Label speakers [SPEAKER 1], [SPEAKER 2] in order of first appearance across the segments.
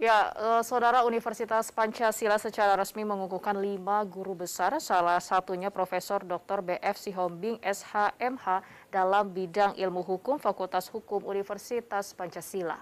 [SPEAKER 1] Ya, Saudara Universitas Pancasila secara resmi mengukuhkan 5 guru besar, salah satunya Profesor Dr. B.F. Sihombing SHMH dalam bidang ilmu hukum Fakultas Hukum Universitas Pancasila.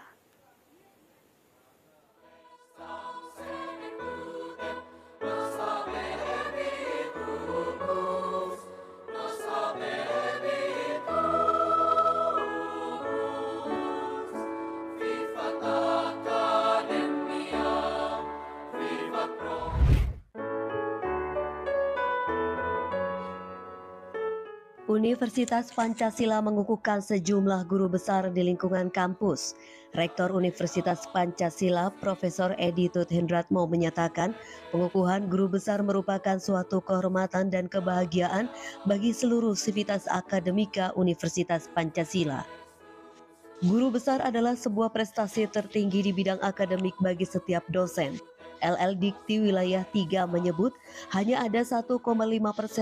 [SPEAKER 2] Universitas Pancasila mengukuhkan sejumlah guru besar di lingkungan kampus. Rektor Universitas Pancasila, Profesor Edi Tuthendratmo menyatakan, pengukuhan guru besar merupakan suatu kehormatan dan kebahagiaan bagi seluruh sivitas akademika Universitas Pancasila. Guru besar adalah sebuah prestasi tertinggi di bidang akademik bagi setiap dosen. LL Dikti Wilayah 3 menyebut hanya ada 1,5%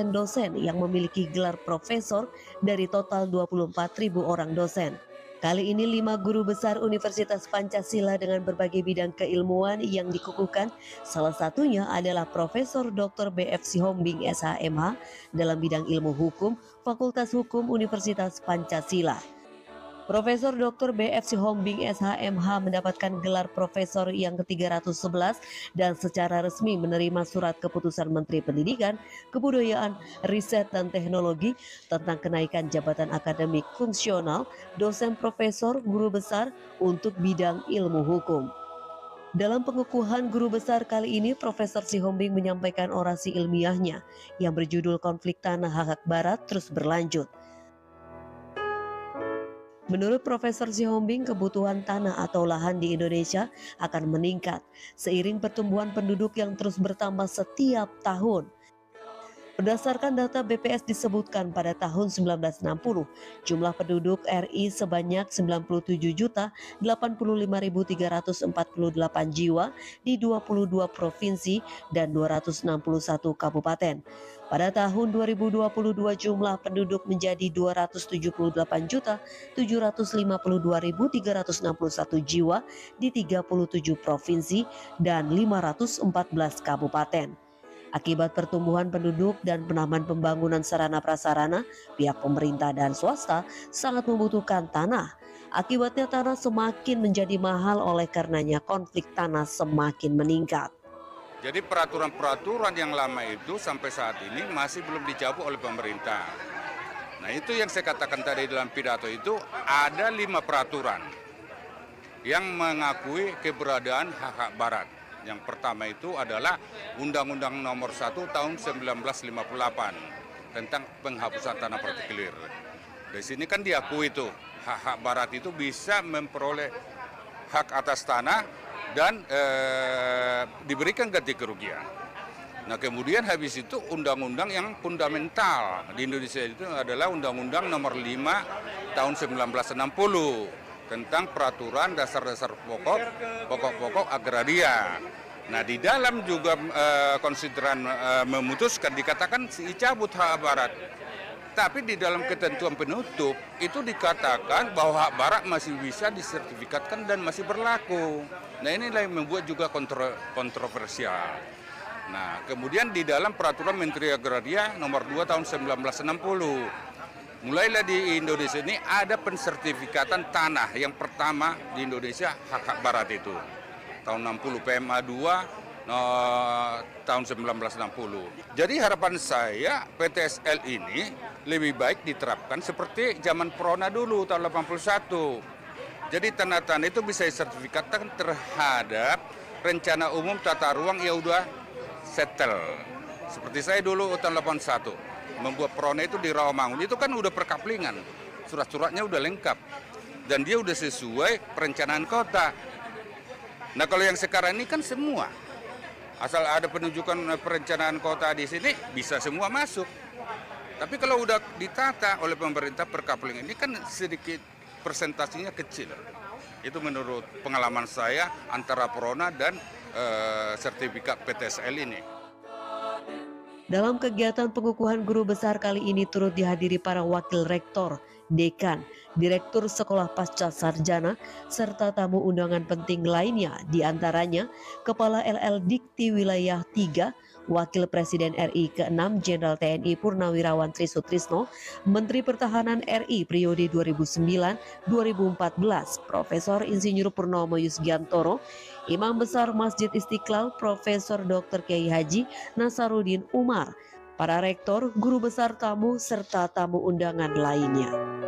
[SPEAKER 2] dosen yang memiliki gelar profesor dari total 24.000 orang dosen. Kali ini 5 guru besar Universitas Pancasila dengan berbagai bidang keilmuan yang dikukuhkan, salah satunya adalah Profesor Dr. B.F. Sihombing SHMH dalam bidang ilmu hukum Fakultas Hukum Universitas Pancasila. Profesor Dr. B.F. Sihombing SHMH mendapatkan gelar profesor yang ke-311 dan secara resmi menerima surat keputusan Menteri Pendidikan, Kebudayaan, Riset dan Teknologi tentang kenaikan jabatan akademik fungsional dosen profesor guru besar untuk bidang ilmu hukum. Dalam pengukuhan guru besar kali ini, Profesor Sihombing menyampaikan orasi ilmiahnya yang berjudul Konflik Tanah Hak Barat Terus Berlanjut. Menurut Profesor Sihombing, kebutuhan tanah atau lahan di Indonesia akan meningkat seiring pertumbuhan penduduk yang terus bertambah setiap tahun. Berdasarkan data BPS disebutkan pada tahun 1960, jumlah penduduk RI sebanyak 97.085.348 jiwa di 22 provinsi dan 261 kabupaten. Pada tahun 2022 jumlah penduduk menjadi 278.752.361 jiwa di 37 provinsi dan 514 kabupaten. Akibat pertumbuhan penduduk dan penambahan pembangunan sarana prasarana, pihak pemerintah dan swasta sangat membutuhkan tanah. Akibatnya tanah semakin menjadi mahal, oleh karenanya konflik tanah semakin meningkat.
[SPEAKER 3] Jadi peraturan-peraturan yang lama itu sampai saat ini masih belum dicabut oleh pemerintah. Nah, itu yang saya katakan tadi dalam pidato itu, ada 5 peraturan yang mengakui keberadaan hak-hak barat. Yang pertama itu adalah Undang-Undang Nomor 1 Tahun 1958 tentang penghapusan tanah partikelir. Di sini kan diakui itu hak-hak barat itu bisa memperoleh hak atas tanah dan diberikan ganti kerugian. Nah, kemudian habis itu undang-undang yang fundamental di Indonesia itu adalah Undang-Undang Nomor 5 Tahun 1960 tentang peraturan dasar-dasar pokok-pokok agraria. Nah, di dalam juga konsideran memutuskan dikatakan dicabut hak barat. Tapi di dalam ketentuan penutup itu dikatakan bahwa hak barat masih bisa disertifikatkan dan masih berlaku. Nah, inilah yang membuat juga kontroversial. Nah, kemudian di dalam peraturan Menteri Agraria Nomor 2 Tahun 1960. Mulailah di Indonesia ini ada pensertifikatan tanah yang pertama di Indonesia hak barat itu. Tahun 60 PMA 2 tahun 1960. Jadi harapan saya PTSL ini lebih baik diterapkan seperti zaman Prona dulu tahun 81. Jadi tanah-tanah itu bisa disertifikatkan terhadap rencana umum tata ruang yang udah settle. Seperti saya dulu tahun 81. Membuat Prona itu di Rawamangun, itu kan udah perkaplingan, surat-suratnya udah lengkap, dan dia udah sesuai perencanaan kota. Nah, kalau yang sekarang ini kan semua, asal ada penunjukan perencanaan kota di sini, bisa semua masuk. Tapi kalau udah ditata oleh pemerintah perkaplingan ini kan sedikit persentasinya kecil. Itu menurut pengalaman saya antara Prona dan sertifikat PTSL ini.
[SPEAKER 2] Dalam kegiatan pengukuhan guru besar kali ini turut dihadiri para wakil rektor, dekan, direktur sekolah pasca sarjana, serta tamu undangan penting lainnya, diantaranya Kepala LL Dikti Wilayah 3, Wakil Presiden RI ke-6 Jenderal TNI Purnawirawan Tri Sutrisno, Menteri Pertahanan RI periode 2009-2014, Profesor Insinyur Purnomo Yusgiantoro, Imam Besar Masjid Istiqlal Profesor Dr. Kiai Haji Nasaruddin Umar, para rektor, guru besar tamu, serta tamu undangan lainnya.